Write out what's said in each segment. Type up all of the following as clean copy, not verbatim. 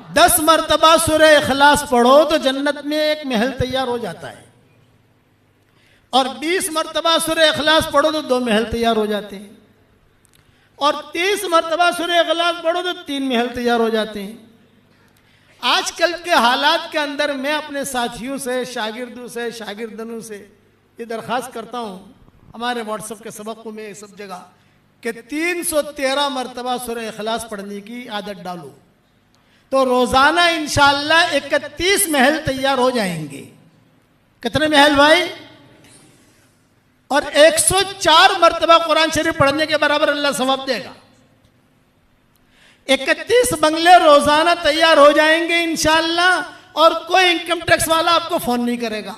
10 مرتبہ سورہ اخلاص پڑھو تو جنت میں ایک محل تیار ہو جاتا ہے، اور 20 مرتبہ سورہ اخلاص پڑھو تو 2 محل تیار ہو جاتے ہیں، اور 30 مرتبہ سورہ اخلاص پڑھو تو 3 محل تیار ہو جاتے ہیں۔ آج کل کے حالات کے اندر میں اپنے ساتھیوں سے، شاگردوں سے، شاگردنوں سے یہ درخواست کرتا ہوں، ہمارے واٹس ایپ کے سبقوں میں سب جگہ، کہ 313 مرتبہ سورہ اخلاص پڑھنے کی عادت ڈالو تو روزانہ انشاءاللہ 31 محل تیار ہو جائیں گے۔ کتنے محل بھائی؟ اور 104 مرتبہ قرآن شریف پڑھنے کے برابر اللہ ثواب دے گا۔ 31 بنگلے روزانہ تیار ہو جائیں گے انشاءاللہ، اور کوئی انکم ٹیکس والا آپ کو فون نہیں کرے گا۔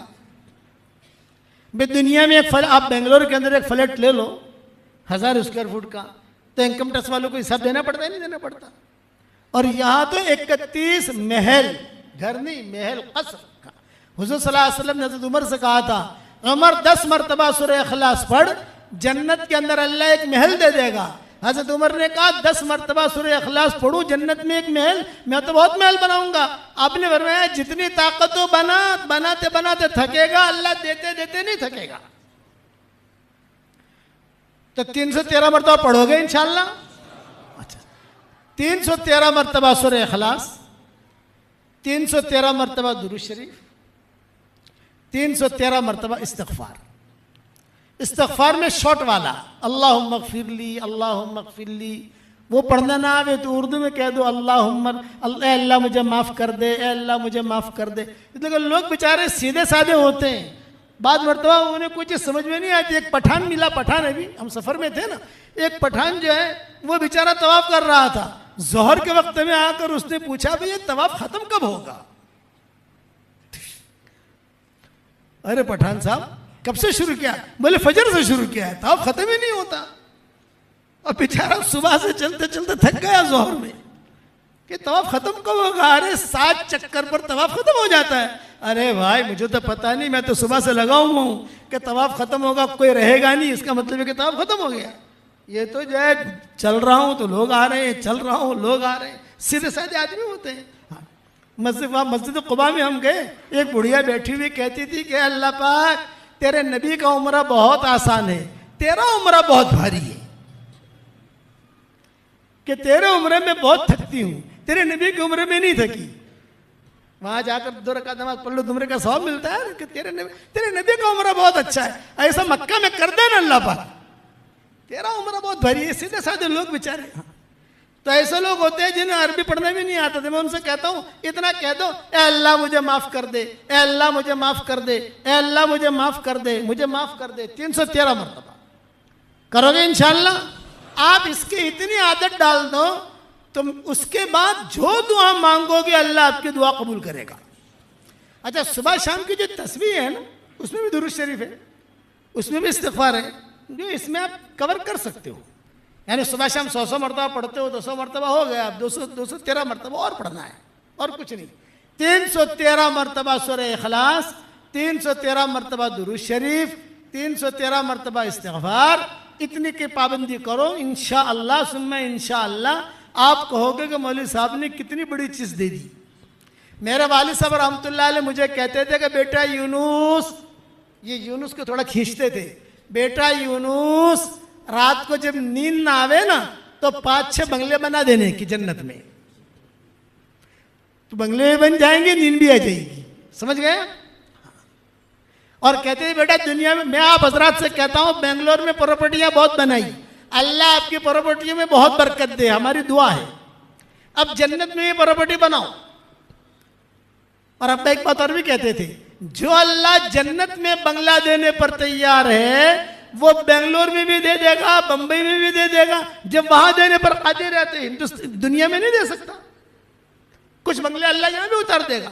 بے دنیا میں آپ بنگلور کے اندر ایک فلیٹ لے لو 1000 اسکوائر فٹ کا، تو انکم ٹیکس والوں کو حساب دینا پڑتا ہے نہیں دینا پڑتا؟ اور یہاں تو 31 محل، گھر نہیں محل، قصر کا۔ حضور صلی اللہ علیہ وسلم نے حضرت عمر سے کہا تھا، عمر 10 مرتبہ سورہ اخلاص پڑھ، جنت کے اندر اللہ ایک محل دے دے گا۔ حضرت عمر نے کہا 10 مرتبہ سورہ اخلاص پڑھوں جنت میں ایک محل، میں تو بہت محل بناؤں گا۔ آپ نے فرمایا جتنی طاقت ہو بناتے بناتے تھکے گا، اللہ دیتے دیتے نہیں تھکے گا۔ تو 313 مرتبہ پڑھو گے انشاءاللہ؟ اچھا، 313 مرتبہ سورہ اخلاص، 313 مرتبہ درود شریف، 313 مرتبہ استغفار۔ استغفار میں شارٹ والا، اللہم اغفر لی، اللہم اغفر لی، وہ پڑھنا نہ آوے تو اردو میں کہہ دو اللہم، اے اللہ مجھے معاف کر دے، اے اللہ مجھے معاف کر دے۔ لیکن لوگ بیچارے سیدھے سادے ہوتے ہیں، بعض مرتبہ انہیں کوئی چیز سمجھ میں نہیں آتی۔ ایک پٹھان ملا، پٹھان ابھی ہم سفر میں تھے نا، ایک پٹھان جو ہے وہ بیچارہ طواف کر رہا تھا، ظہر کے وقت میں آ کر اس نے پوچھا بھئی یہ طواف ختم کب ہوگا؟ ارے پٹھان صاحب کب سے شروع کیا؟ بولے فجر سے شروع کیا ہے، طواف ختم ہی نہیں ہوتا۔ اور بیچارہ صبح سے چلتے چلتے تھک گیا ظہر میں کہ طواف ختم کب ہوگا؟ ارے 7 چکر پر طواف ختم ہو جاتا ہے۔ ارے بھائی مجھے تو پتہ نہیں، میں تو صبح سے لگا ہوں کہ طواف ختم ہوگا، کوئی رہے گا نہیں، اس کا مطلب ہے کہ طواف ختم ہو گیا۔ یہ تو جو ہے چل رہا ہوں تو لوگ آ رہے ہیں، چل رہا ہوں لوگ آ رہے ہیں، سیدھے سادے آدمی ہوتے ہیں۔ مسجد قباء میں ہم گئے، ایک بڑھیا بیٹھی ہوئی کہتی تھی کہ اللہ پاک تیرے نبی کا عمرہ بہت آسان ہے، تیرا عمرہ بہت بھاری ہے، کہ تیرے عمرے میں بہت تھکتی ہوں، تیرے نبی کے عمرے میں نہیں تھکی۔ وہاں جا کر 2 رکعت نماز پڑھ لو، عمرے کا ثواب ملتا ہے کہ تیرے نبی کا عمرہ بہت اچھا ہے، ایسا مکہ میں کر دے نا اللہ پاک، تیرا عمرہ بہت بھاری ہے۔ سیدھے سادے لوگ بیچارے، تو ایسے لوگ ہوتے ہیں جنہیں عربی پڑھنا بھی نہیں آتا تھا، میں ان سے کہتا ہوں اتنا کہہ دو، اے اللہ مجھے معاف کر دے، اے اللہ مجھے معاف کر دے، اے اللہ مجھے معاف کر دے، مجھے معاف کر دے۔ 313 مرتبہ کرو گے انشاءاللہ؟ آپ اس کی اتنی عادت ڈال دو، تم اس کے بعد جو دعا مانگو گے اللہ آپ کی دعا قبول کرے گا۔ اچھا، صبح شام کی جو تسبیح ہے نا، اس میں بھی درود شریف ہے، اس میں بھی استغفار ہے، جو اس میں آپ کور کر سکتے ہو، یعنی صبح شام 100 مرتبہ پڑھتے ہو، 200 مرتبہ ہو گیا، اب 213 مرتبہ اور پڑھنا ہے، اور کچھ نہیں۔ 313 مرتبہ سورہ اخلاص، 313 مرتبہ درود شریف، 313 مرتبہ استغفار، اتنی کی پابندی کرو، انشاءاللہ ثم انشاءاللہ آپ کہو گے کہ مولوی صاحب نے کتنی بڑی چیز دے دی۔ میرے والد صاحب رحمۃ اللہ علیہ مجھے کہتے تھے کہ بیٹا یونس، یہ یونس کو تھوڑا کھینچتے تھے، بیٹا یونس رات کو جب نیند نہ آوے نا تو 5-6 بنگلے بنا دینے کی جنت میں، تو بنگلے بن جائیں گے، نیند بھی آ جائے گی، سمجھ گئے؟ اور کہتے ہیں بیٹا دنیا میں آپ حضرات سے کہتا ہوں بنگلور میں پراپرٹیاں بہت بنائی، اللہ آپ کی پراپرٹیوں میں بہت برکت دے، ہماری دعا ہے، اب جنت میں یہ پراپرٹی بناؤ۔ اور ابا ایک بات اور بھی کہتے تھے، جو اللہ جنت میں بنگلہ دینے پر تیار ہے وہ بنگلور میں بھی دے دے گا، بمبئی میں بھی دے دے گا، جب وہاں دینے پر قادر رہتے ہیں، دنیا میں نہیں دے سکتا، کچھ بنگلے اللہ یہاں بھی اتار دے گا۔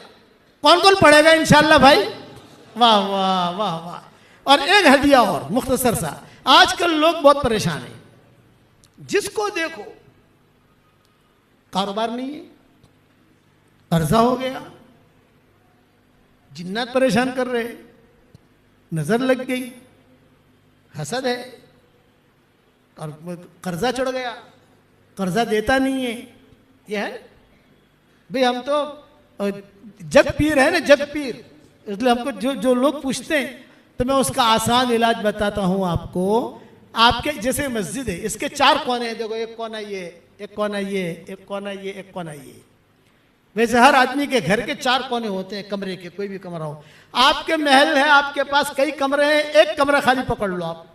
کون کون پڑھے گا انشاءاللہ بھائی؟ واہ واہ واہ واہ۔ اور ایک ہدیہ اور مختصر سا، آج کل لوگ بہت پریشان ہیں، جس کو دیکھو کاروبار نہیں ہے، قرضہ ہو گیا، جنات پریشان کر رہے، نظر لگ گئی، حسد ہے، قرضہ چڑھ گیا، قرضہ دیتا نہیں ہے، یہ ہے بھئی ہم تو جگ پیر ہیں نا، جگ پیر، اس لیے ہم کو جو لوگ پوچھتے ہیں تو میں اس کا آسان علاج بتاتا ہوں آپ کو. آپ کے جیسے مسجد ہے، اس کے 4 کونے ہیں، دیکھو ایک کونا یہ، ایک کونا یہ، ایک کونا یہ، ایک کونا یہ. ویسے ہر آدمی کے گھر کے 4 کونے ہوتے ہیں کمرے کے، کوئی بھی کمرہ ہو. آپ کے محل ہے، آپ کے پاس کئی کمرے ہیں، ایک کمرہ خالی پکڑ لو آپ.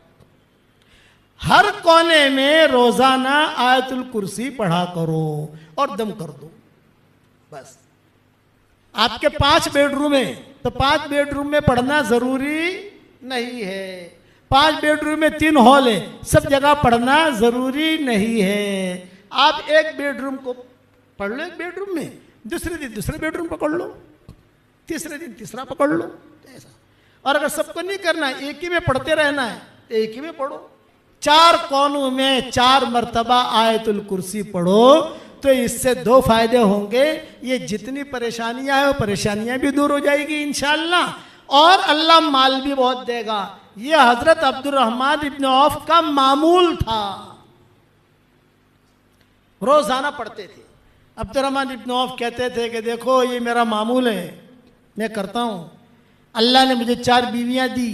ہر کونے میں روزانہ آیت الکرسی پڑھا کرو اور دم کر دو بس. آپ کے 5 بیڈ روم ہیں تو 5 بیڈ روم میں پڑھنا ضروری نہیں ہے. 5 بیڈ روم میں 3 ہال ہے، سب جگہ پڑھنا ضروری نہیں ہے. آپ ایک بیڈ روم کو پڑھ لو ایک بیڈ روم میں، دوسرے دن دوسرے بیڈ روم پکڑ لو، تیسرے دن تیسرا پکڑ لو ایسا. اور اگر سب کو نہیں کرنا ہے، ایک ہی میں پڑھتے رہنا ہے تو ایک ہی میں پڑھو. 4 کونوں میں 4 مرتبہ آیت الکرسی پڑھو تو اس سے 2 فائدے ہوں گے. یہ جتنی پریشانیاں ہیں وہ پریشانیاں بھی دور ہو جائے گی انشاءاللہ، اور اللہ مال بھی بہت دے گا. یہ حضرت عبد الرحمن ابن عوف کا معمول تھا، روزانہ پڑھتے تھے. عبد الرحمن ابن عوف کہتے تھے کہ دیکھو یہ میرا معمول ہے، میں کرتا ہوں. اللہ نے مجھے 4 بیویاں دی،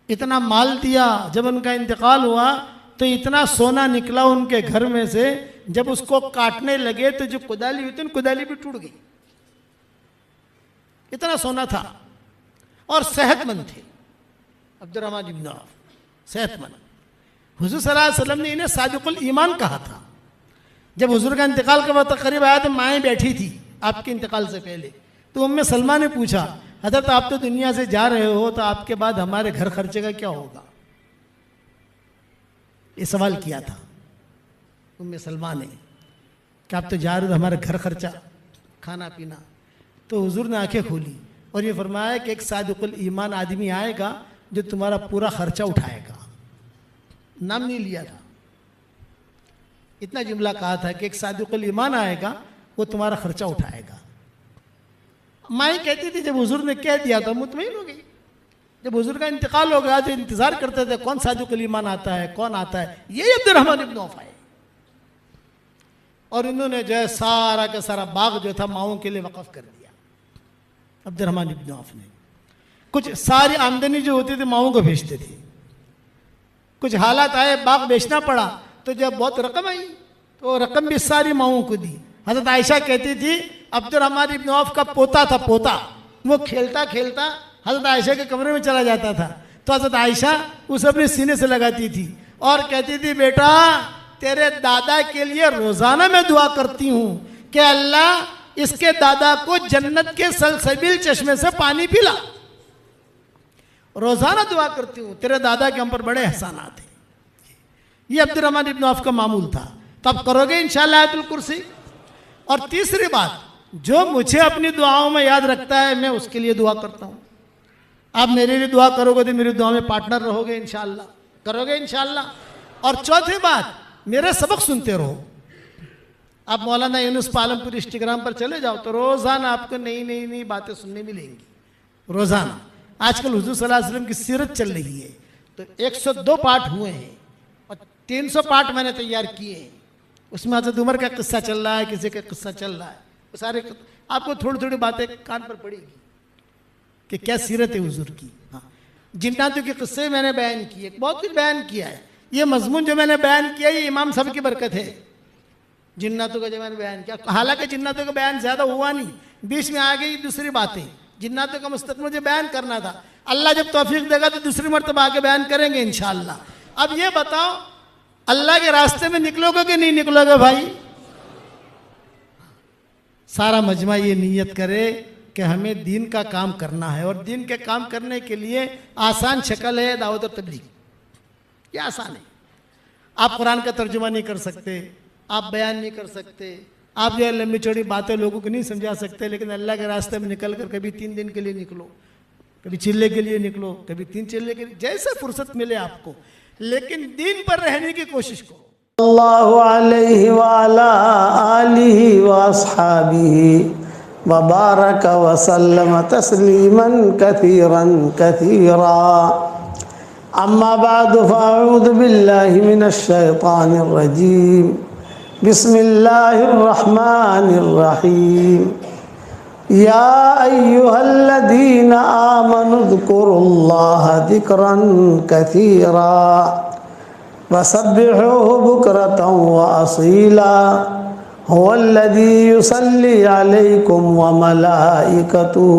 اتنا مال دیا. جب ان کا انتقال ہوا تو اتنا سونا نکلا ان کے گھر میں سے، جب اس کو کاٹنے لگے تو جو کدالی ہوئی تھی کدالی بھی ٹوٹ گئی. اتنا سونا تھا اور صحت مند تھے عبد الرحمن ابن عوف، صحت مند. حضور صلی اللہ علیہ وسلم نے انہیں صادق الایمان کہا تھا. جب حضور کا انتقال کا وقت قریب آیا تو مائیں بیٹھی تھی آپ کے انتقال سے پہلے، تو ام سلمہ نے پوچھا حضرت آپ تو دنیا سے جا رہے ہو تو آپ کے بعد ہمارے گھر خرچے کا کیا ہوگا؟ یہ سوال کیا تھا ام سلمہ نے کہ آپ تو جا رہے ہو ہمارے گھر خرچہ کھانا پینا. تو حضور نے آنکھیں کھولی اور یہ فرمایا کہ ایک صادق الایمان آدمی آئے گا جو تمہارا پورا خرچہ اٹھائے گا. نام نہیں لیا تھا، اتنا جملہ کہا تھا کہ ایک صادق الایمان آئے گا وہ تمہارا خرچہ اٹھائے گا. مائیں کہتی تھی جب حضور نے کہہ دیا تو مطمئن ہو گئی. جب حضور کا انتقال ہو گیا تو انتظار کرتے تھے کون صادق الایمان آتا ہے، کون آتا ہے. یہ عبد الرحمن ابن عوف آئے اور انہوں نے جو ہے سارا کا سارا باغ جو تھا ماؤں کے لیے وقف کر دیا. عبد الرحمن ابن عوف نے کچھ ساری آمدنی جو ہوتی تھی ماؤں کو بھیجتے تھے. کچھ حالات آئے باغ بیچنا پڑا تو جب بہت رقم آئی تو رقم بھی ساری ماؤں کو دی. حضرت عائشہ کہتی تھی عبد الرحمن ابن عوف کا پوتا تھا، پوتا وہ کھیلتا کھیلتا حضرت عائشہ کے کمرے میں چلا جاتا تھا تو حضرت عائشہ اسے اپنے سینے سے لگاتی تھی اور کہتی تھی بیٹا تیرے دادا کے لیے روزانہ میں دعا کرتی ہوں کہ اللہ اس کے دادا کو جنت کے سلسبیل چشمے سے پانی پلا. روزانہ دعا کرتی ہوں، تیرے دادا کے ہم پر بڑے احسانات ہیں. یہ عبد الرحمن ابن عوف کا معمول تھا. تو اب کرو گے انشاءاللہ آیت الکرسی. اور تیسری بات، جو مجھے اپنی دعاؤں میں یاد رکھتا ہے میں اس کے لیے دعا کرتا ہوں. آپ میرے لیے دعا کرو گے تو میری دعا میں پارٹنر رہو گے انشاءاللہ، کرو گے انشاءاللہ. اور چوتھی بات، میرے سبق سنتے رہو. آپ مولانا یونس پالم پور انسٹاگرام پر چلے جاؤ تو روزانہ آپ کو نئی نئی نئی باتیں سننے ملیں گی روزانہ. آج کل حضور صلی اللہ علیہ وسلم کی سیرت چل رہی ہے تو 102 پارٹ ہوئے ہیں اور 300 پارٹ میں نے تیار کیے ہیں. اس میں حضرت عمر کا قصہ چل رہا ہے، کسی کا قصہ چل رہا ہے. وہ سارے آپ کو تھوڑی تھوڑی باتیں کان پر پڑے گی کہ کیا سیرت ہے حضور کی. ہاں، جناتوں کے قصے میں نے بیان کیے، بہت کچھ بیان کیا ہے. یہ مضمون جو میں نے بیان کیا یہ امام صاحب کی برکت ہے. جناتوں کا جو میں نے بیان کیا، حالانکہ جناتوں کا بیان زیادہ ہوا نہیں، بیچ میں آ گئی دوسری باتیں. جناتوں کا مستقبل مجھے بیان کرنا تھا، اللہ جب توفیق دے گا تو دوسری مرتبہ آگے بیان کریں گے انشاءاللہ. اب یہ بتاؤ اللہ کے راستے میں نکلو گے کہ نہیں نکلو گے بھائی؟ سارا مجمع یہ نیت کرے کہ ہمیں دین کا کام کرنا ہے، اور دین کے کام کرنے کے لیے آسان شکل ہے دعوت و تبلیغ. یہ آسان ہے. آپ قرآن کا ترجمہ نہیں کر سکتے، آپ بیان نہیں کر سکتے، آپ جو ہے لمبی چوڑی باتیں لوگوں کو نہیں سمجھا سکتے، لیکن اللہ کے راستے میں نکل کر کبھی 3 دن کے لیے نکلو، کبھی چلے کے لیے نکلو، کبھی 3 چلے کے لیے، جیسے فرصت ملے آپ کو، لیکن دین پر رہنے کی کوشش کرو. اللہ علیہ وعلا آلہ واصحابہ وبارک وسلم تسلیما کثیرا کثیرا. اما بعد فاعوذ باللہ من الشیطان الرجیم. بسم اللہ الرحمن الرحیم یا ایہا الذین آمنوا اذکروا اللہ ذکرا کثیرا وسبحوه بکرة وأصیلا هو الذی یصلی علیکم وملائکته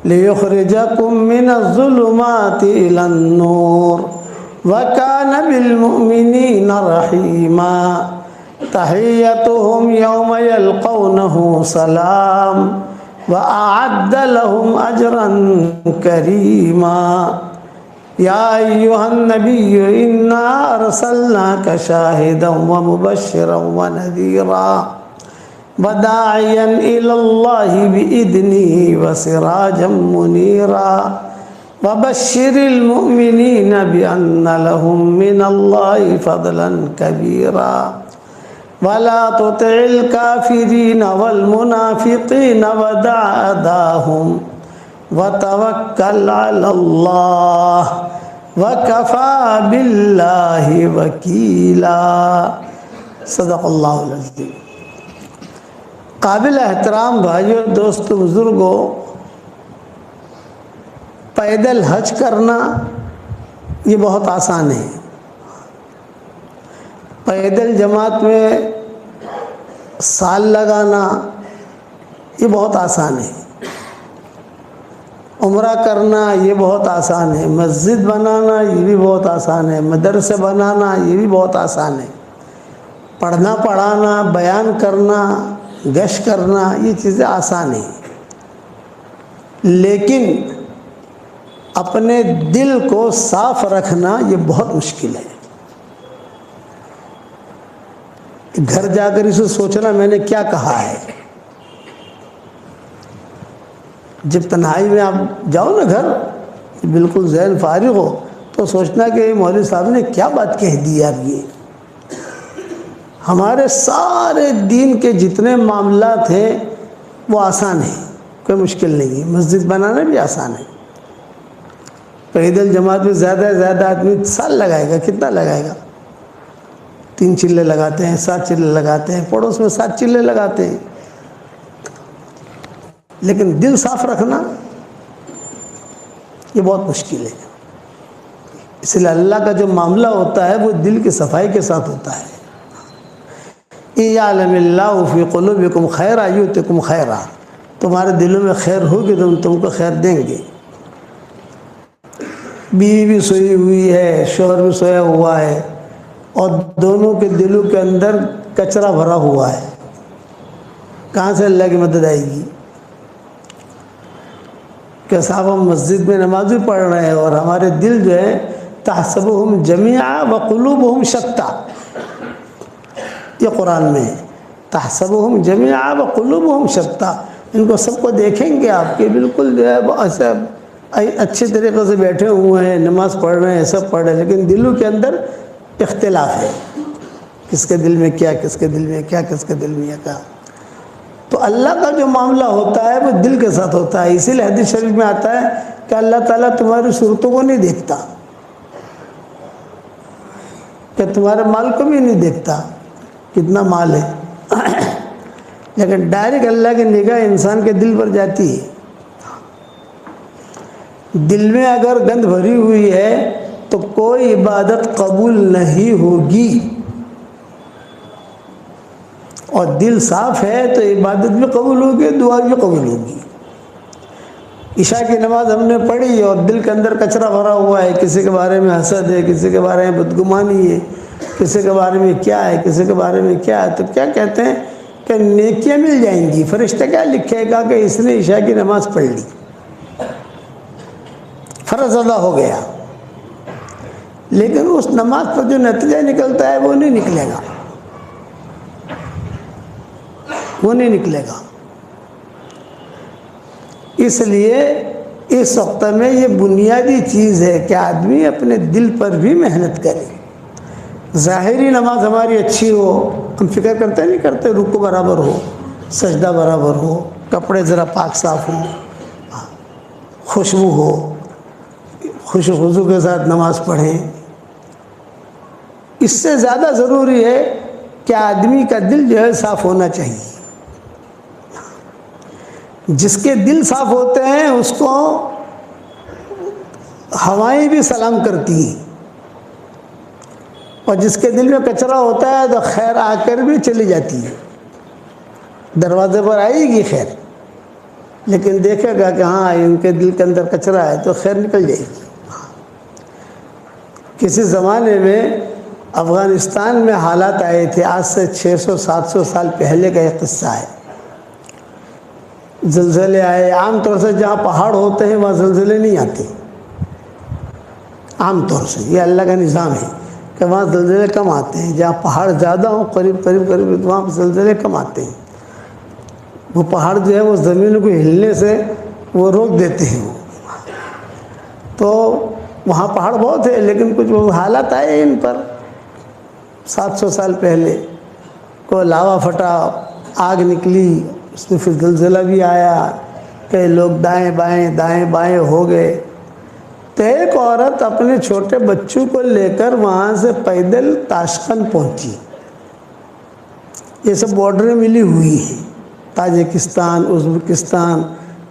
ليخرجكم من الظلمات إلى النور وكان بالمؤمنين رحيما تحيتهم يوم يلقونه سلام وأعد لهم أجرا كريما يا أيها النبي إنا أرسلناك شاهدا ومبشرا ونذيرا وداعيا إلى الله بإذنه وسراجا منيرا وبشر المؤمنين بأن لهم من الله فضلا كبيرا ولا تطع الكافرين والمنافقين ودع أذاهم وتوكل على الله وكفى بالله وكيلا صدق الله العظيم. قابل احترام بھائیوں، دوستوں، بزرگوں، پیدل حج کرنا یہ بہت آسان ہے. پیدل جماعت میں سال لگانا یہ بہت آسان ہے. عمرہ کرنا یہ بہت آسان ہے. مسجد بنانا یہ بھی بہت آسان ہے. مدرسے بنانا یہ بھی بہت آسان ہے. پڑھنا پڑھانا، بیان کرنا، گشت کرنا یہ چیزیں آسان ہیں. لیکن اپنے دل کو صاف رکھنا یہ بہت مشکل ہے. گھر جا کر اسے سوچنا میں نے کیا کہا ہے. جب تنہائی میں آپ جاؤ نا گھر، بالکل ذہن فارغ ہو، تو سوچنا کہ مولوی صاحب نے کیا بات کہہ دی. اب یہ ہمارے سارے دین کے جتنے معاملات ہیں وہ آسان ہیں، کوئی مشکل نہیں ہے. مسجد بنانا بھی آسان ہے. پیدل جماعت میں زیادہ سے زیادہ آدمی سال لگائے گا. کتنا لگائے گا؟ 3 چلے لگاتے ہیں، 7 چلے لگاتے ہیں، پڑوس میں 7 چلے لگاتے ہیں. لیکن دل صاف رکھنا یہ بہت مشکل ہے. اس لیے اللہ کا جو معاملہ ہوتا ہے وہ دل کی صفائی کے ساتھ ہوتا ہے. یعلم اللہ فی قلوبکم خیرا یؤتکم خیرا. تمہارے دلوں میں خیر ہوگی تو ہم تم کو خیر دیں گے. بیوی بھی سوئی ہوئی ہے، شوہر بھی سویا ہوا ہے، اور دونوں کے دلوں کے اندر کچرا بھرا ہوا ہے. کہاں سے اللہ کی مدد آئے گی؟ کہ صاحب ہم مسجد میں نماز بھی پڑھ رہے ہیں اور ہمارے دل جو ہے تحسبهم جميعا وقلوبهم شتى. یہ قرآن میں ہے، تحسبهم جميعا وقلوبهم شتى. ان کو سب کو دیکھیں گے آپ کے بالکل جو ہے ایسے اچھے طریقے سے بیٹھے ہوئے ہیں، نماز پڑھ رہے ہیں، سب پڑھ رہے ہیں، لیکن دلوں کے اندر اختلاف ہے. کس کے دل میں کیا، کس کے دل میں کیا، کس کے دل میں کیا. تو اللہ کا جو معاملہ ہوتا ہے وہ دل کے ساتھ ہوتا ہے. اسی لیے حدیث شریف میں آتا ہے کہ اللہ تعالیٰ تمہاری صورتوں کو نہیں دیکھتا، کہ تمہارے مال کو بھی نہیں دیکھتا کتنا مال ہے، لیکن ڈائریکٹ اللہ کی نگاہ انسان کے دل پر جاتی ہے. دل میں اگر گند بھری ہوئی ہے تو کوئی عبادت قبول نہیں ہوگی، اور دل صاف ہے تو عبادت بھی قبول ہوگی، دعا بھی قبول ہوگی. عشاء کی نماز ہم نے پڑھی اور دل کے اندر کچرا بھرا ہوا ہے، کسی کے بارے میں حسد ہے، کسی کے بارے میں بدگمانی ہے، کسی کے بارے میں کیا ہے، کسی کے بارے میں کیا ہے، تو کیا کہتے ہیں کہ نیکیاں مل جائیں گی. فرشتہ کیا لکھے گا کہ اس نے عشاء کی نماز پڑھ لی، فرض ادا ہو گیا. لیکن اس نماز پر جو نتیجہ نکلتا ہے وہ نہیں نکلے گا، وہ نہیں نکلے گا. اس لیے اس وقت میں یہ بنیادی چیز ہے کہ آدمی اپنے دل پر بھی محنت کرے. ظاہری نماز ہماری اچھی ہو، ہم فکر کرتے نہیں کرتے، رکوع برابر ہو، سجدہ برابر ہو، کپڑے ذرا پاک صاف ہوں، خوشبو ہو، خوش و خضو کے ساتھ نماز پڑھیں. اس سے زیادہ ضروری ہے کہ آدمی کا دل جو ہے صاف ہونا چاہیے. جس کے دل صاف ہوتے ہیں اس کو ہوائیں بھی سلام کرتی ہیں، اور جس کے دل میں کچرا ہوتا ہے تو خیر آ کر بھی چلی جاتی ہے. دروازے پر آئے گی خیر، لیکن دیکھے گا کہ ہاں ان کے دل کے اندر کچرا ہے تو خیر نکل جائے گی. کسی زمانے میں افغانستان میں حالات آئے تھے، آج سے 600-700 سال پہلے کا ایک قصہ ہے. زلزلے آئے. عام طور سے جہاں پہاڑ ہوتے ہیں وہاں زلزلے نہیں آتے، عام طور سے یہ اللہ کا نظام ہے کہ وہاں زلزلے کم آتے ہیں. جہاں پہاڑ زیادہ ہوں قریب وہاں زلزلے کم آتے ہیں. وہ پہاڑ جو ہے وہ زمین کو ہلنے سے وہ روک دیتے ہیں. تو وہاں پہاڑ بہت ہے، لیکن کچھ وہ حالات آئے ان پر 700 سال پہلے. کوئی لاوا پھٹا، آگ نکلی، اس میں پھر زلزلہ بھی آیا، کئی لوگ دائیں بائیں ہو گئے. تو ایک عورت اپنے چھوٹے بچوں کو لے کر وہاں سے پیدل تاشقند پہنچی. یہ سب بارڈریں ملی ہوئی ہیں، تاجکستان، ازبکستان،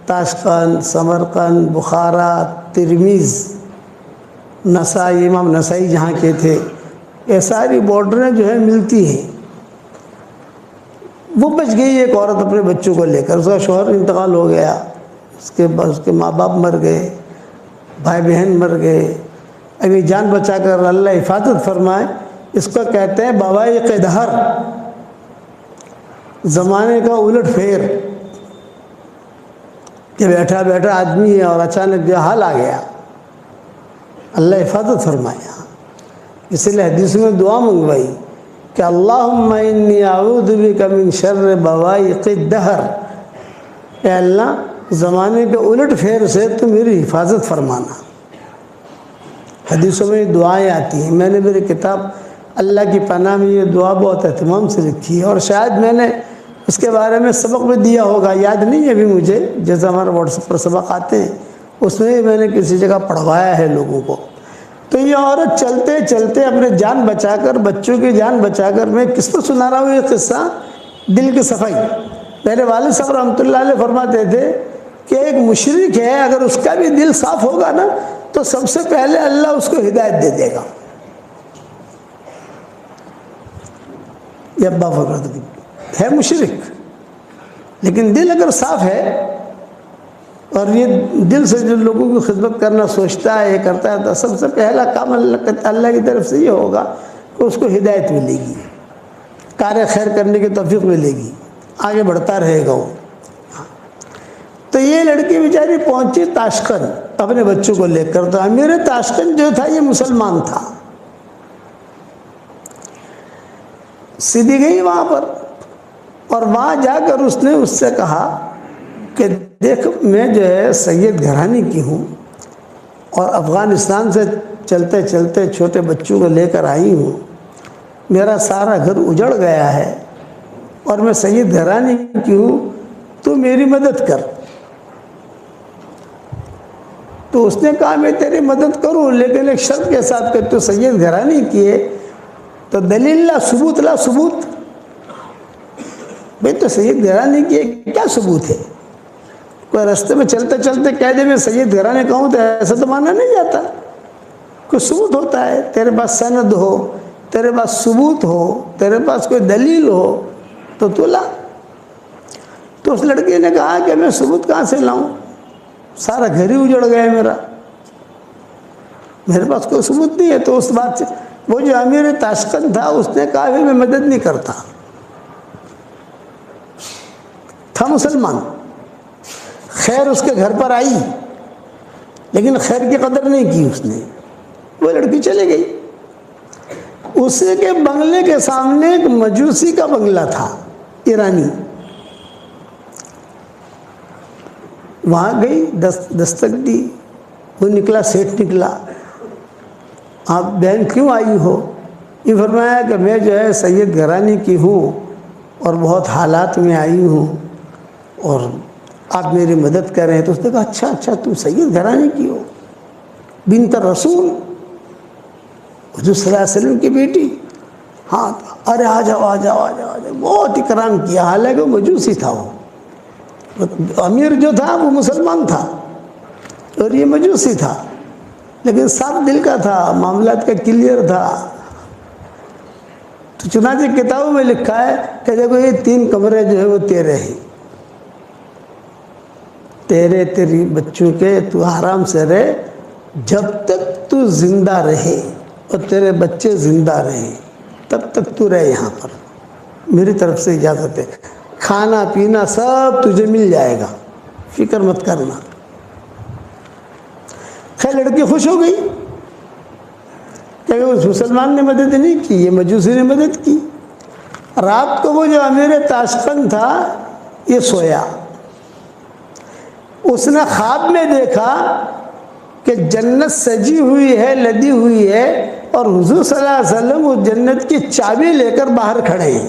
تاشقند، سمرقند، بخارا، ترمیز، نسائی، امام نسائی جہاں کے تھے، یہ ساری بارڈریں جو ہیں ملتی ہیں. وہ بچ گئی ایک عورت اپنے بچوں کو لے کر. اس کا شوہر انتقال ہو گیا، اس کے ماں باپ مر گئے، بھائی بہن مر گئے. ابھی جان بچا کر اللہ حفاظت فرمائے. اس کو کہتے ہیں بوائق دہر، زمانے کا الٹ پھیر، کہ بیٹھا بیٹھا آدمی ہے اور اچانک جو حال آ گیا. اللہ حفاظت فرمایا. اس لیے حدیث میں دعا منگوائی کہ اللہم انی اعوذ بک من شر بوائق الدہر، اے اللہ زمانے کے الٹ پھیر سے تو میری حفاظت فرمانا. حدیثوں میں دعائیں آتی ہیں. میں نے میری کتاب اللہ کی پناہ میں یہ دعا بہت اہتمام سے لکھی ہے، اور شاید میں نے اس کے بارے میں سبق بھی دیا ہوگا، یاد نہیں ہے ابھی مجھے. جیسے ہمارے واٹس ایپ پر سبق آتے ہیں اس میں میں نے کسی جگہ پڑھوایا ہے لوگوں کو. تو یہ عورت چلتے چلتے اپنے جان بچا کر، بچوں کی جان بچا کر، میں کس پر سنا رہا ہوں یہ قصہ؟ دل کی صفائی. میرے والد صاحب رحمۃ اللہ علیہ فرماتے تھے کہ ایک مشرک ہے، اگر اس کا بھی دل صاف ہوگا نا تو سب سے پہلے اللہ اس کو ہدایت دے دے گا. یہ ابا فرماتے ہے مشرک، لیکن دل اگر صاف ہے اور یہ دل سے جو لوگوں کی خدمت کرنا سوچتا ہے، یہ کرتا ہے، تو سب سے پہلا کام اللہ کی طرف سے یہ ہوگا کہ اس کو ہدایت ملے گی، کار خیر کرنے کی توفیق ملے گی، آگے بڑھتا رہے گا وہ. تو یہ لڑکی بیچاری پہنچی تاشقند اپنے بچوں کو لے کر. تو امیر تاشقند جو تھا یہ مسلمان تھا. سیدھی گئی وہاں پر، اور وہاں جا کر اس نے اس سے کہا کہ دیکھ میں جو ہے سید گھرانے کی ہوں، اور افغانستان سے چلتے چلتے چھوٹے بچوں کو لے کر آئی ہوں. میرا سارا گھر اجڑ گیا ہے اور میں سید گھرانے کی ہوں، تو میری مدد کر. تو اس نے کہا میں تیری مدد کروں، لیکن ایک شرط کے ساتھ کہ تو سید گھرانے کی ہے تو دلیل لا، ثبوت لا، ثبوت. بھئی تو سید گھرانے کی کیا ثبوت ہے؟ کوئی رستے میں چلتے چلتے کہہ دے میں سید گھرانے کا ہوں تو ایسا تو مانا نہیں جاتا. کوئی ثبوت ہوتا ہے، تیرے پاس سند ہو، تیرے پاس ثبوت ہو، تیرے پاس کوئی دلیل ہو تو لا. تو اس لڑکی نے کہا کہ میں ثبوت کہاں سے لاؤں، سارا گھر ہی اجڑ گیا میرا، میرے پاس کوئی ثبوت نہیں ہے. تو اس بات سے وہ جو امیر تاشقند تھا اس نے کہا میں مدد نہیں کرتا. تھا مسلمان، خیر اس کے گھر پر آئی لیکن خیر کی قدر نہیں کی اس نے. وہ لڑکی چلے گئی. اسی کے بنگلے کے سامنے ایک مجوسی کا بنگلہ تھا، ایرانی. وہاں گئی، دستک دی، وہ نکلا، سیٹ نکلا. آپ بہن کیوں آئی ہو؟ یہ فرمایا کہ میں جو ہے سید گھرانے کی ہوں اور بہت حالات میں آئی ہوں اور آپ میری مدد کریں. تو اس نے کہا اچھا تم سید گھرانے کی ہو، بنت رسول حضور صلی اللہ علیہ وسلم کی بیٹی. ہاں ارے آ جاؤ آ جاؤ آ جاؤ آ جاؤ، بہت اکرام کیا، حالانکہ وہ مجوسی تھا، وہ امیر جو تھا وہ مسلمان تھا اور یہ مجوسی تھا، لیکن صاف دل کا تھا، معاملات کا کلیئر تھا۔ تو چنانچہ کتابوں میں لکھا ہے کہ دیکھو یہ 3 کمرے جو ہے وہ تیرے ہیں، تیرے تیری بچوں کے، تو آرام سے رہے جب تک تو زندہ رہے اور تیرے بچے زندہ رہے، تب تک تو رہے یہاں پر، میری طرف سے اجازت ہے، کھانا پینا سب تجھے مل جائے گا، فکر مت کرنا۔ خیر لڑکی خوش ہو گئی کہ اس مسلمان نے مدد نہیں کی، یہ مجوسی نے مدد کی۔ رات کو وہ جو امیر تاشقند تھا یہ سویا، اس نے خواب میں دیکھا کہ جنت سجی ہوئی ہے، لدی ہوئی ہے، اور حضور صلی اللہ علیہ وسلم وہ جنت کی چابی لے کر باہر کھڑے ہیں۔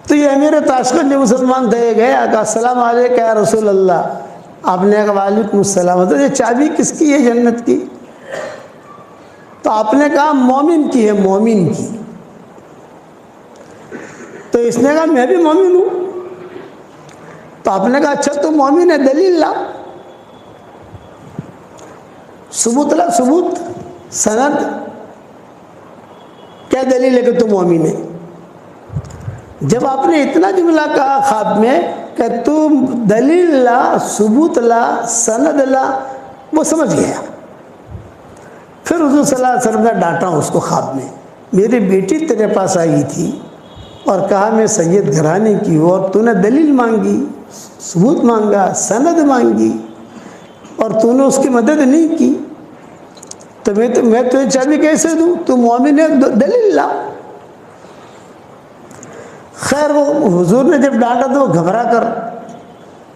تو یہ امیر تاشقند جو مسلمان تھے گئے، کہا السلام علیکم یا رسول اللہ۔ آپ نے کہا وعلیکم السلام۔ تو یہ چابی کس کی ہے جنت کی؟ تو آپ نے کہا مومن کی ہے، مومن کی۔ تو اس نے کہا میں بھی مومن ہوں۔ تو آپ نے کہا اچھا تو مومن ہے، دلیل لا، ثبوت لا، ثبوت، سند، کیا دلیل ہے کہ تو مومن ہے؟ جب آپ نے اتنا جملہ کہا خواب میں کہ تو دلیل لا، ثبوت لا، سند لا، وہ سمجھ گیا۔ پھر حضور صلی اللہ علیہ وسلم نے ڈانٹا اس کو خواب میں، میری بیٹی تیرے پاس آئی تھی اور کہا میں سید گھرانے کی ہوں، اور تو نے دلیل مانگی، ثبوت مانگا، سند مانگی، اور تو نے اس کی مدد نہیں کی، تو میں تجھے چابی کیسے دوں؟ تو مومن ہے، دلیل لا۔ خیر وہ حضور نے جب ڈانٹا تو وہ گھبرا کر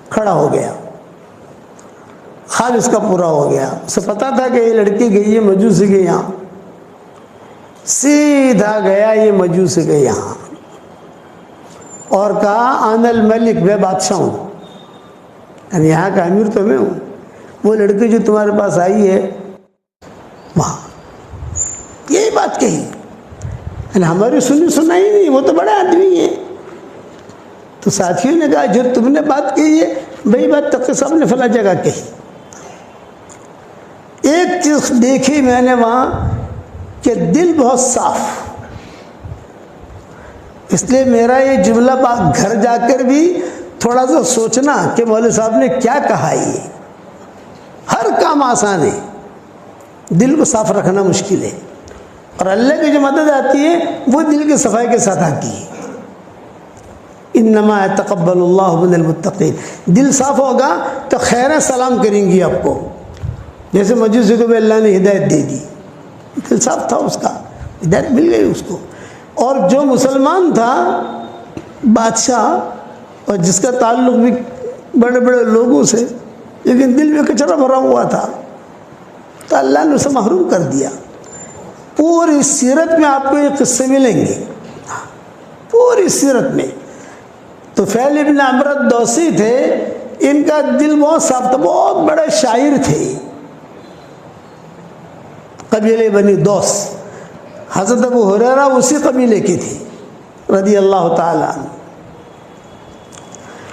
کھڑا ہو گیا، خواب اس کا پورا ہو گیا۔ اسے پتا تھا کہ یہ لڑکی گئی ہے مجوسی کے یہاں، سیدھا گیا یہ مجوسی کے یہاں اور کہا انا الملک، میں بادشاہ ہوں، یعنی یہاں کا امیر تو میں ہوں۔ وہ لڑکی جو تمہارے پاس آئی ہے وہاں یہی بات کہی، یعنی ہماری سنی سنائی نہیں، وہ تو بڑے آدمی ہے۔ تو ساتھیوں نے کہا جو تم نے بات کہی ہے وہی بات تقی صاحب نے فلاں جگہ کہی۔ ایک چیز دیکھی میں نے وہاں کہ دل بہت صاف، اس لیے میرا یہ جملہ گھر جا کر بھی تھوڑا سا سوچنا کہ مولوی صاحب نے کیا کہا۔ یہ ہر کام آسان ہے، دل کو صاف رکھنا مشکل ہے، اور اللہ کی جو مدد آتی ہے وہ دل کی صفائی کے ساتھ آتی ہے۔ انما یتقبل اللہ من المتقین، دل صاف ہوگا تو خیریں سلام کریں گی آپ کو، جیسے مجوسی کو بھی اللہ نے ہدایت دے دی، دل صاف تھا اس کا، ہدایت مل گئی اس کو۔ اور جو مسلمان تھا بادشاہ، اور جس کا تعلق بھی بڑے بڑے لوگوں سے، لیکن دل میں کچرا بھرا ہوا تھا، تو اللہ نے اسے محروم کر دیا۔ پوری سیرت میں آپ کو یہ قصے ملیں گے، پوری سیرت میں۔ طفیل ابن عمرو الدوسی تھے، ان کا دل بہت صاف تھا، بہت بڑے شاعر تھے، قبیلے بنی دوس۔ حضرت ابو ہریرہ اسی قبیلے کے تھے رضی اللہ تعالیٰ عنہ۔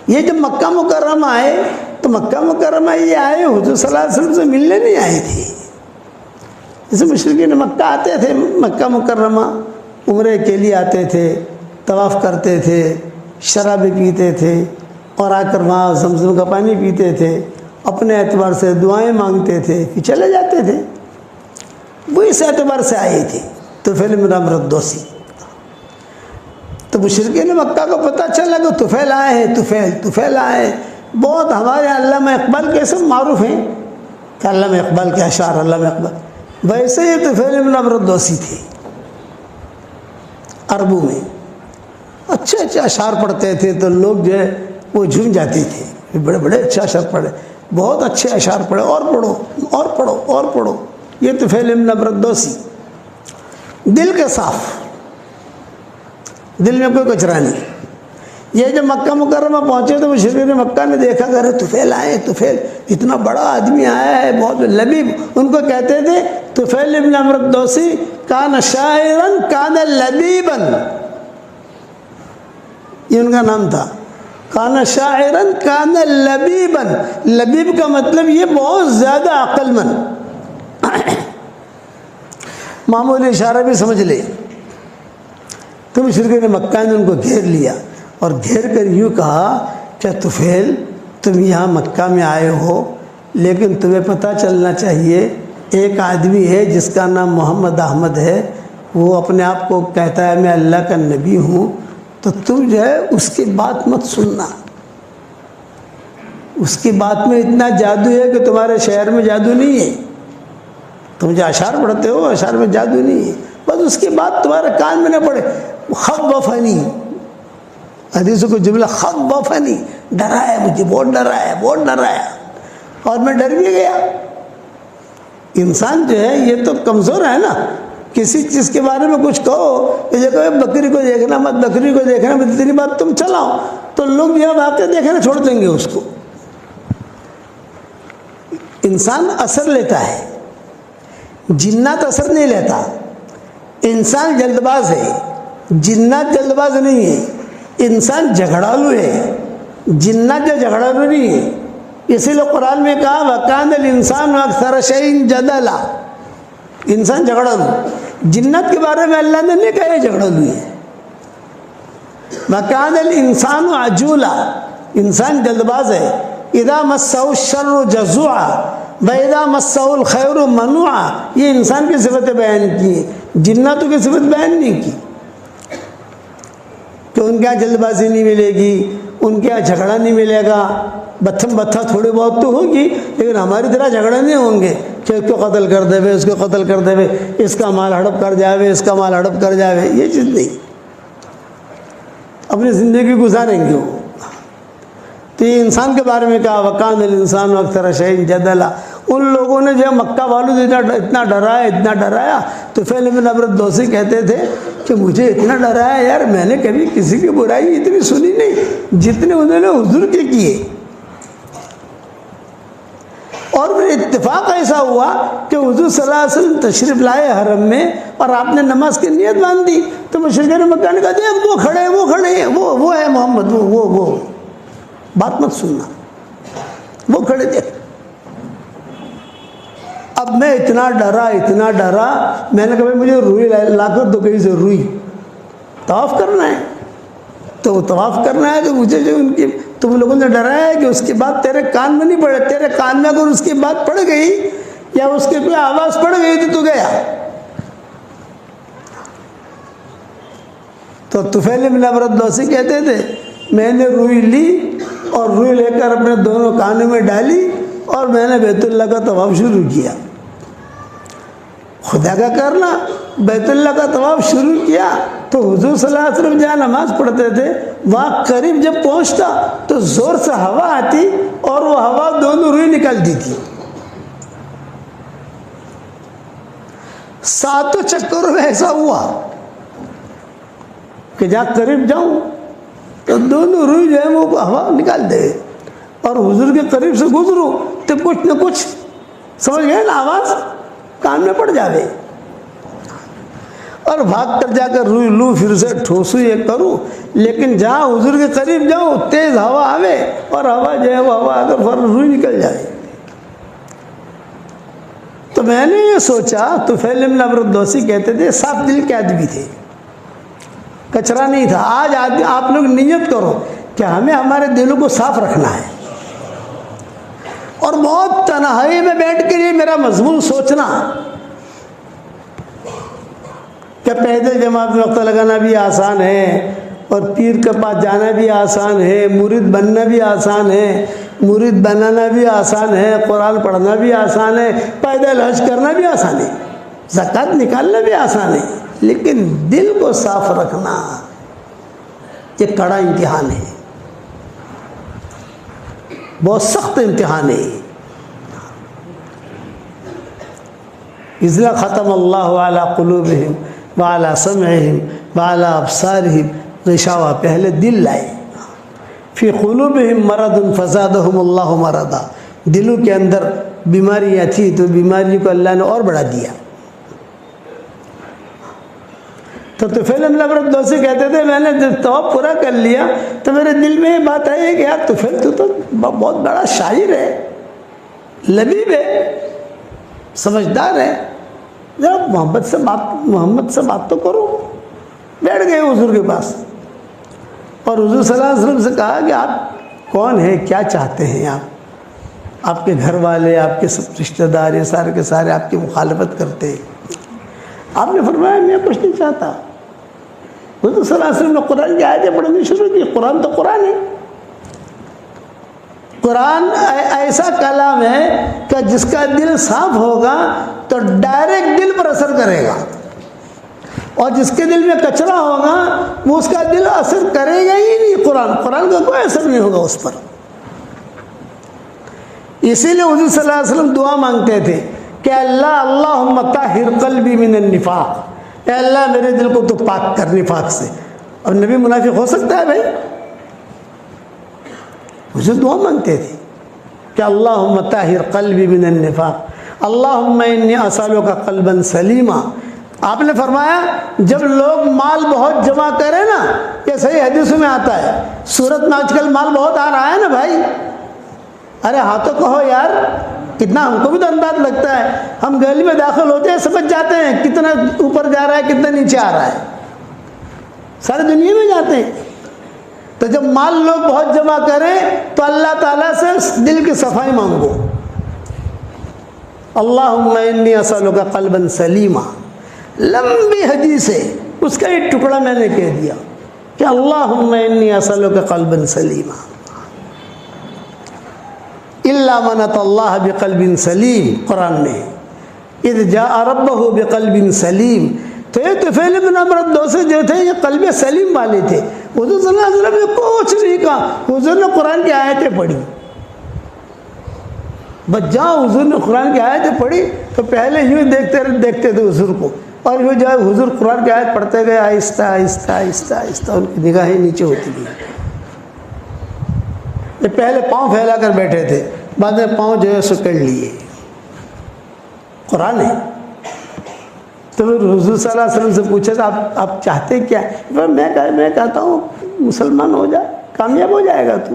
یہ جب مکہ مکرمہ آئے تو مکہ مکرمہ یہ آئے حضور صلی اللہ علیہ وسلم سے ملنے نہیں آئے تھے، جیسے مشرکین مکہ آتے تھے مکہ مکرمہ عمرے کے لیے آتے تھے، طواف کرتے تھے، شرابیں پیتے تھے، اور آ کر وہاں زمزم کا پانی پیتے تھے، اپنے اعتبار سے دعائیں مانگتے تھے، پھر چلے جاتے تھے۔ وہ اس اعتبار سے آئے تھے طفیل بن عمرو الدوسی۔ تو مشرکین مکہ کو پتہ چلا کہ طفیل آئے ہیں، طفیل آئے ہیں، بہت ہمارے علامہ اقبال کے سب معروف ہیں کہ علامہ اقبال کے اشعار، علامہ اقبال، ویسے یہ طفیل بن عمرو الدوسی تھے۔ عربوں میں اچھے اچھے اشعار پڑھتے تھے تو لوگ جو ہے وہ جھوم جاتے تھے، بڑے بڑے اچھے اشعار پڑھے، بہت اچھے اشعار پڑھے، اور پڑھو اور پڑھو اور پڑھو۔ یہ طفیل بن عمرو الدوسی، دل کے صاف، دل میں کوئی کچرا نہیں۔ یہ جب مکہ مکرمہ پہنچے تو مشرکین مکہ نے دیکھا کہ ارے طفیل آئے، طفیل اتنا بڑا آدمی آیا ہے، بہت لبیب، ان کو کہتے تھے طفیل ابن عمرو الدوسی کان شاعرا کان لبیبا، یہ ان کا نام تھا، کان شاعرا کان لبیبا، لبیب کا مطلب یہ بہت زیادہ عقل مند، معمولی اشارہ بھی سمجھ لے۔ تو مشرکین مکہ نے ان کو گھیر لیا اور گھیر کر یوں کہا کہ طفیل تم یہاں مکہ میں آئے ہو، لیکن تمہیں پتہ چلنا چاہیے ایک آدمی ہے جس کا نام محمد احمد ہے، وہ اپنے آپ کو کہتا ہے میں اللہ کا نبی ہوں، تو تم جو ہے اس کی بات مت سننا، اس کی بات میں اتنا جادو ہے کہ تمہارے شہر میں جادو نہیں ہے، تم جو اشعار پڑھتے ہو اشعار میں جادو نہیں ہے، بس اس کی بات تمہارے کان میں نہ پڑے۔ خوفنی، حدیثوں کو جملہ خوفنی، ڈرایا مجھے، بہت ڈرایا، بہت ڈرایا، اور میں ڈر بھی گیا۔ انسان جو ہے یہ تو کمزور ہے نا، کسی چیز کے بارے میں کچھ کہو، یہ کہو بکری کو دیکھنا مت، بکری کو دیکھنا مت، اتنی بات تم چلاؤ تو لوگ یہ واقعہ دیکھنا چھوڑ دیں گے اس کو۔ انسان اثر لیتا ہے، جنات اثر نہیں لیتا، انسان جلد باز ہے، جنات جلد باز نہیں ہے، انسان جھگڑالو ہے، جنات جو جھگڑالو نہیں ہے۔ اسی لیے قرآن میں کہا وَكَانَ الْإِنسَانُ أَكْثَرَ شَيْءٍ جَدَلًا، انسان جھگڑالو، جنات کے بارے میں اللہ نے نہیں کہا یہ جھگڑالو ہے۔ وَكَانَ الْإِنسَانُ عَجُولًا، انسان جلد باز ہے، اِذَا مَسَّهُ الشَّرُّ جَزُوعًا وَإِذَا مَسَّهُ الْخَيْرُ مَنُوعًا، یہ انسان کی صفتیں بیان کی ہیں، جناتوں کی صفت بیان نہیں کی کہ ان کے یہاں جلد بازی نہیں ملے گی، ان کے یہاں جھگڑا نہیں ملے گا، بتھم بتھا تھوڑی بہت تو ہوگی، لیکن ہماری طرح جھگڑے نہیں ہوں گے کہ اس کو قتل کر دے وے، اس کو قتل کر دے وے، اس کا مال ہڑپ کر جاوے، اس کا مال ہڑپ کر جاوے، یہ چیز نہیں، اپنی زندگی گزاریں گے وہ۔ تو یہ انسان کے بارے میں کہا وَكَانَ الْإِنسَانُ أَكْثَرَ شَيْءٍ جَدَلًا، ان لوگوں نے جو مکہ والوں سے اتنا ڈرایا، اتنا ڈرایا، تو طفیل ابن عمرو الدوسی کہتے تھے کہ مجھے اتنا ڈرایا یار، میں نے کبھی کسی کی برائی اتنی سنی نہیں جتنے انہوں نے حضور کے کیے۔ اور پھر اتفاق ایسا ہوا کہ حضور صلی اللہ علیہ وسلم تشریف لائے حرم میں اور آپ نے نماز کی نیت باندھ دی، تو مشرکین مکہ نے کہا دیکھ وہ کھڑے ہیں، وہ کھڑے ہیں، وہ ہے محمد، وہ بات مت سننا، وہ کھڑے دیکھ۔ اب میں اتنا ڈرا، میں نے کہا مجھے روئی لا کر دو کہیں سے، روئی طواف کرنا ہے، تو وہ طواف کرنا ہے، تو مجھے جو ان کی تم لوگوں نے ڈرایا ہے کہ اس کی بات تیرے کان میں نہیں پڑے، تیرے کان میں اگر اس کی بات پڑ گئی یا اس کی کوئی آواز پڑ گئی تو گیا۔ تو طفیل ابن عمرو الدوسی کہتے تھے میں نے روئی لی اور روئی لے کر اپنے دونوں کانوں میں ڈالی اور میں نے بیت اللہ کا طواف شروع کیا، خدا کا کرنا، بیت اللہ کا طواف شروع کیا۔ تو حضور صلی اللہ علیہ وسلم جہاں نماز پڑھتے تھے وہاں قریب جب پہنچتا تو زور سے ہوا آتی اور وہ ہوا دونوں روئی نکلتی تھی، 7 چکروں میں ایسا ہوا کہ جہاں قریب جاؤں تو دونوں روئی جو ہے وہ ہوا نکال دے، اور حضور کے قریب سے گزروں تو کچھ نہ کچھ سمجھ گئے نا، آواز کان میں پڑ جاوے، اور بھاگ کر جا کر روئی لوں، پھر سے ٹھوسوں یہ کروں، لیکن جہاں حضور کے قریب جاؤں تیز ہوا آوے اور ہوا جو ہے وہ ہوا اگر فوراً روئی نکل جائے۔ تو میں نے یہ سوچا، طفیل ابن عمرو الدوسی کہتے تھے صاف دل کے آدمی تھے، کچرا نہیں تھا۔ آج آپ لوگ نیت کرو کہ ہمیں ہمارے دلوں کو صاف رکھنا ہے، اور بہت تنہائی میں بیٹھ کر یہ میرا مضمون سوچنا کہ پیدل جماعت میں وقت لگانا بھی آسان ہے، اور پیر کے پاس جانا بھی آسان ہے، مرید بننا بھی آسان ہے، مرید بنانا بھی آسان ہے، قرآن پڑھنا بھی آسان ہے، پیدل حج کرنا بھی آسان ہے، زکوٰۃ نکالنا بھی آسان ہے، لیکن دل کو صاف رکھنا یہ کڑا امتحان ہے، بہت سخت امتحان ہے۔ اس لیے ختم اللہ علی قلوبہم وعلی سمعہم وعلی ابصارہم غشاوہ، پہلے دل لائے، فی قلوبہم مرض فزادہم اللہ مرضا، دلوں کے اندر بیماریاں تھی تو بیماری کو اللہ نے اور بڑھا دیا۔ تو طفیل بن عمرو دوسی کہتے تھے میں نے جب طواف پورا کر لیا تو میرے دل میں یہ بات آئی کہ یار طفیل تو بہت بڑا شاعر ہے، لبیب ہے، سمجھدار ہے، ذرا محمد سے بات تو کرو۔ بیٹھ گئے حضور کے پاس اور حضور صلی اللہ علیہ وسلم سے کہا کہ آپ کون ہیں، کیا چاہتے ہیں آپ کے گھر والے، آپ کے سب رشتہ دار یہ سارے کے سارے آپ کی مخالفت کرتے ہیں۔ آپ نے فرمایا میں کچھ نہیں چاہتا۔ حضور صلی اللہ علیہ وسلم نے قرآن کی آیتیں پڑھنی شروع کی۔ قرآن تو قرآن ہے، قرآن ایسا کلام ہے کہ جس کا دل صاف ہوگا تو ڈائریکٹ دل پر اثر کرے گا، اور جس کے دل میں کچرا ہوگا وہ اس کا دل اثر کرے گا ہی نہیں۔ قرآن کا کوئی اثر نہیں ہوگا اس پر۔ اسی لیے حضور صلی اللہ علیہ وسلم دعا مانگتے تھے کہ اللہم طہر قلبی من النفاق، اے اللہ میرے دل کو تو پاک کر نفاق سے۔ اور نبی منافق ہو سکتا ہے بھائی؟ حضور دعا مانگتے تھے کہ اللہم طہر قلبی من النفاق اللہم انی اسألک قلبا سلیما۔ آپ نے فرمایا جب لوگ مال بہت جمع کریں نا، یہ صحیح حدیثوں میں آتا ہے، صورت میں آج کل مال بہت آ رہا ہے نا بھائی، ارے ہاں تو کہو یار، کتنا ہم کو بھی تو انداز لگتا ہے، ہم گلی میں داخل ہوتے ہیں سمجھ جاتے ہیں کتنا اوپر جا رہا ہے کتنا نیچے آ رہا ہے، ساری دنیا میں جاتے ہیں۔ تو جب مال لوگ بہت جمع کریں تو اللہ تعالیٰ سے دل کی صفائی مانگو، اللہم انی اسألک قلبا سلیما۔ لمبی حدیث ہے، اس کا ایک ٹکڑا میں نے کہہ دیا کہ اللہم انی اسألک قلبا سلیما الا من اتى اللہ بقلب سلیم۔ قرآن میں اذ جاء ربہ بقلب سلیم، تو یہ طفیل بن عمرو دوسی جو تھے یہ قلب سلیم والے تھے۔ حضور صلی اللہ علیہ وسلم نے کچھ نہیں کہا، حضور نے قرآن کی آیتیں پڑھی۔ بس جہاں حضور نے قرآن کی آیتیں پڑھی تو پہلے یوں دیکھتے تھے حضور کو، اور وہ جو ہے حضور قرآن کی آیت پڑھتے گئے آہستہ آہستہ آہستہ آہستہ، ان کی نگاہیں نیچے ہوتی گئی۔ یہ پہلے پاؤں پھیلا کر بیٹھے تھے، بعد میں پاؤں جو ہے سکڑ لیے۔ قرآن ہے۔ تو پھر حضور صلی اللہ علیہ وسلم سے پوچھا تھا آپ چاہتے کیا؟ میں کہتا ہوں مسلمان ہو جائے، کامیاب ہو جائے گا تو۔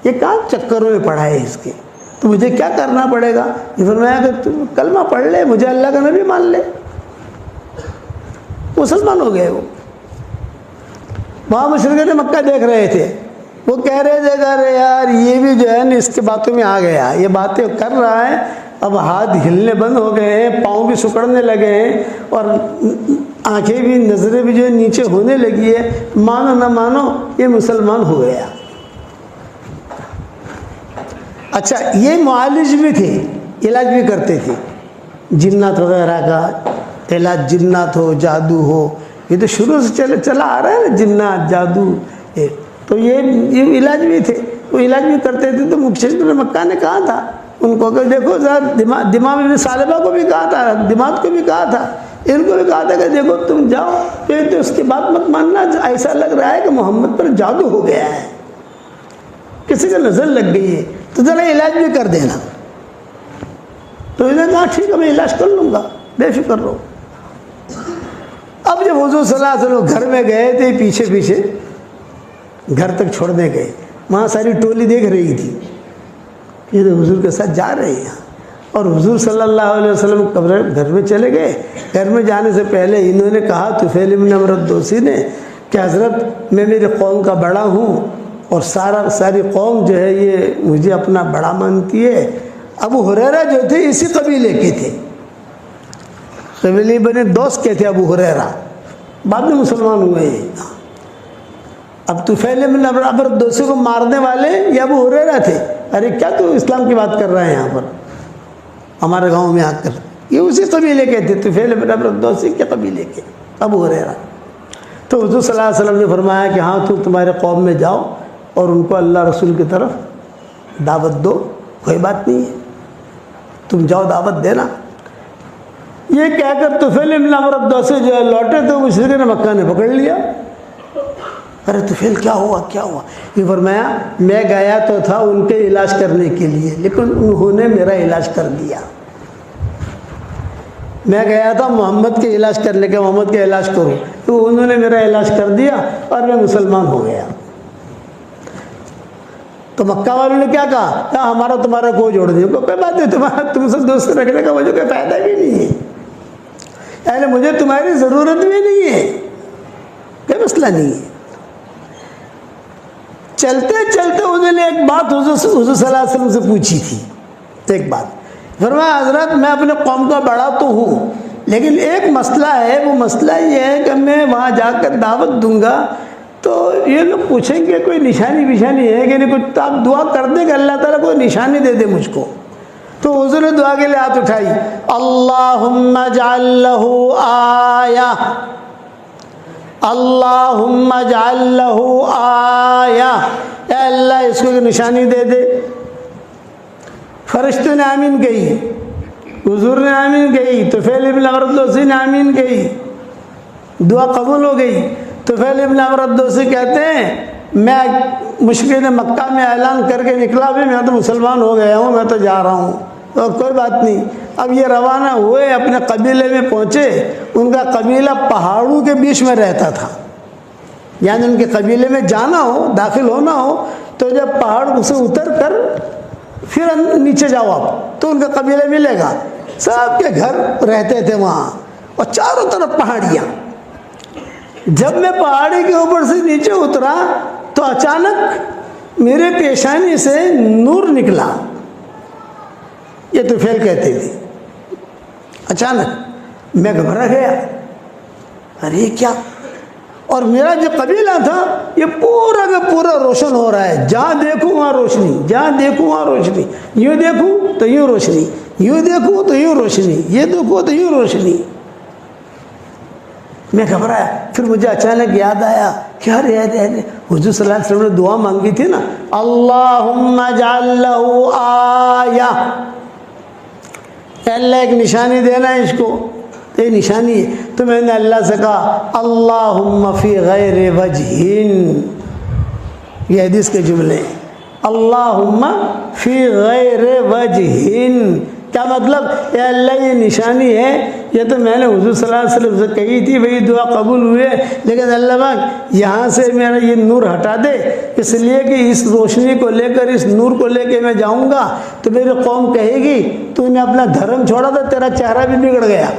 یہ کہاں چکروں میں پڑھا ہے اس کے، تو مجھے کیا کرنا پڑے گا؟ یہ فرمایا کہ تم کلمہ پڑھ لے، مجھے اللہ کا نبی مان لے۔ مسلمان ہو گئے وہ۔ وہاں مشرکین مکہ دیکھ رہے تھے، وہ کہہ رہے تھے کہ ارے یار یہ بھی جو ہے نا اس کے باتوں میں آ گیا، یہ باتیں کر رہا ہے، اب ہاتھ ہلنے بند ہو گئے ہیں، پاؤں بھی سکڑنے لگے ہیں، اور آنکھیں بھی نظریں بھی جو ہے نیچے ہونے لگی ہے، مانو نہ مانو یہ مسلمان ہو گیا۔ اچھا یہ معالج بھی تھے، علاج بھی کرتے تھے، جنات وغیرہ کا علاج، جنات ہو جادو ہو، یہ تو شروع سے چلا آ رہا ہے نا، جنات جادو، تو یہ علاج بھی تھے، وہ علاج بھی کرتے تھے۔ تو مشرکین مکہ نے کہا تھا ان کو کہ دیکھو ذرا دماغ ابن ثعلبہ کو بھی کہا تھا، دماغ کو بھی کہا تھا، ان کو بھی کہا تھا کہ دیکھو تم جاؤ، تو اس کی بات مت ماننا، ایسا لگ رہا ہے کہ محمد پر جادو ہو گیا ہے، کسی کا نظر لگ گئی ہے، تو ذرا علاج بھی کر دینا۔ تو انہوں نے کہا ٹھیک ہے میں علاج کر لوں گا، بے فکر رہو۔ اب جب حضور صلی اللہ علیہ وسلم گھر میں گئے تھے، پیچھے پیچھے گھر تک چھوڑنے گئے، وہاں ساری ٹولی دیکھ رہی تھی، یہ تو حضور کے ساتھ جا رہے ہیں، اور حضور صلی اللہ علیہ وسلم گھر میں چلے گئے۔ گھر میں جانے سے پہلے انہوں نے کہا طفیل بن عمرو دوسی نے کہ حضرت میں میری قوم کا بڑا ہوں، اور ساری قوم جو ہے یہ مجھے اپنا بڑا مانتی ہے۔ ابو ہریرہ جو تھے اسی قبیلے کے تھے، قبیلے بنے دوست کے تھے ابو ہریرہ، بعد میں مسلمان ہوئے ہیں۔ اب طفیل بن عمرو دوسی کو مارنے والے یہ ابو ہریرہ تھے۔ ارے کیا تو اسلام کی بات کر رہے ہیں یہاں پر ہمارے گاؤں میں آ کر؟ یہ اسی قبیلے کے تھے، طفیل بن عمرو دوسی کے قبیلے کے ابو ہریرہ۔ تو حضور صلی اللہ علیہ وسلم نے فرمایا کہ ہاں تم تمہارے قوم میں جاؤ اور ان کو اللہ رسول کی طرف دعوت دو، کوئی بات نہیں ہے، تم جاؤ دعوت دینا۔ یہ کہہ کر طفیل بن عمرو دوسی جو ہے لوٹے تو مشرکین مکہ نے پکڑ لیا، ارے طفیل کیا ہوا؟ یہ فرمایا میں گیا تو تھا ان کے علاج کرنے کے لیے، لیکن انہوں نے میرا علاج کر دیا۔ میں گیا تھا محمد کے علاج کرنے کے، محمد کا علاج کروں، تو انہوں نے میرا علاج کر دیا اور میں مسلمان ہو گیا۔ تو مکہ والوں نے کیا کہا؟ ہمارا تمہارا کوئی جوڑ نہیں، کوئی بات نہیں، تمہارا تم سے دوست رکھنے کا مجھے کوئی فائدہ بھی نہیں ہے، یعنی مجھے تمہاری ضرورت بھی نہیں ہے، کوئی مسئلہ نہیں ہے۔ چلتے چلتے انہوں نے ایک بات حضور صلی اللہ علیہ وسلم سے پوچھی تھی، ایک بات فرمایا حضرت میں اپنے قوم کا بڑا تو ہوں، لیکن ایک مسئلہ ہے، وہ مسئلہ یہ ہے کہ میں وہاں جا کر دعوت دوں گا تو یہ لوگ پوچھیں گے کوئی نشانی ہے کہ نہیں، کچھ آپ دعا کر دیں کہ اللہ تعالیٰ کوئی نشانی دے دے مجھ کو۔ تو حضور نے دعا کے لیے ہاتھ اٹھائی، اللہم اجعل لہ آیہ، اللہم اجعل لہ آیہ، اے اللہ اس کو ایک نشانی دے دے۔ فرشتوں نے آمین کہی، حضور نے آمین کہی، طفیل ابن عمرو الدوسی نے آمین کہی، دعا قبول ہو گئی۔ طفیل ابن عمرو الدوسی کہتے ہیں میں مشرکین مکہ میں اعلان کر کے نکلا، بھی میں تو مسلمان ہو گیا ہوں، میں تو جا رہا ہوں، تو کوئی بات نہیں۔ اب یہ روانہ ہوئے، اپنے قبیلے میں پہنچے، ان کا قبیلہ پہاڑوں کے بیچ میں رہتا تھا، یعنی ان کے قبیلے میں جانا ہو، داخل ہونا ہو تو جب پہاڑ سے اتر کر پھر نیچے جاؤ آپ تو ان کا قبیلہ ملے گا، سب کے گھر رہتے تھے وہاں، اور چاروں طرف پہاڑیاں۔ جب میں پہاڑی کے اوپر سے نیچے اترا تو اچانک میرے پیشانی سے نور نکلا، یہ طفیل کہتے تھے۔ اچانک میں گھبرا گیا، ارے کیا؟ اور میرا جو قبیلہ تھا یہ پورا کا پورا روشن ہو رہا ہے، جہاں دیکھوں وہاں روشنی، جہاں دیکھوں وہاں روشنی، یوں دیکھوں تو یوں روشنی، یوں دیکھوں تو یوں روشنی، یہ دیکھوں تو یوں روشنی۔ میں گھبرایا، پھر مجھے اچانک یاد آیا کہ ارے حضور صلی اللہ علیہ وسلم نے دعا مانگی تھی نا، اللہم اجعل لہ آیہ، اے اللہ ایک نشانی دینا ہے اس کو، تو یہ نشانی ہے۔ تو میں نے اللہ سے کہا اللہم فی غیر وجہ، یہ حدیث کے جملے ہیں، اللہم فی غیر وجہ، کیا مطلب؟ اے اللہ یہ نشانی ہے، یہ تو میں نے حضور صلی اللہ علیہ وسلم سے کہی تھی، وہی دعا قبول ہوئے، لیکن اللہ پاک یہاں سے میرا یہ نور ہٹا دے، اس لیے کہ اس روشنی کو لے کر، اس نور کو لے کے میں جاؤں گا تو میری قوم کہے گی تو نے اپنا دھرم چھوڑا تھا، تیرا چہرہ بھی بگڑ گیا۔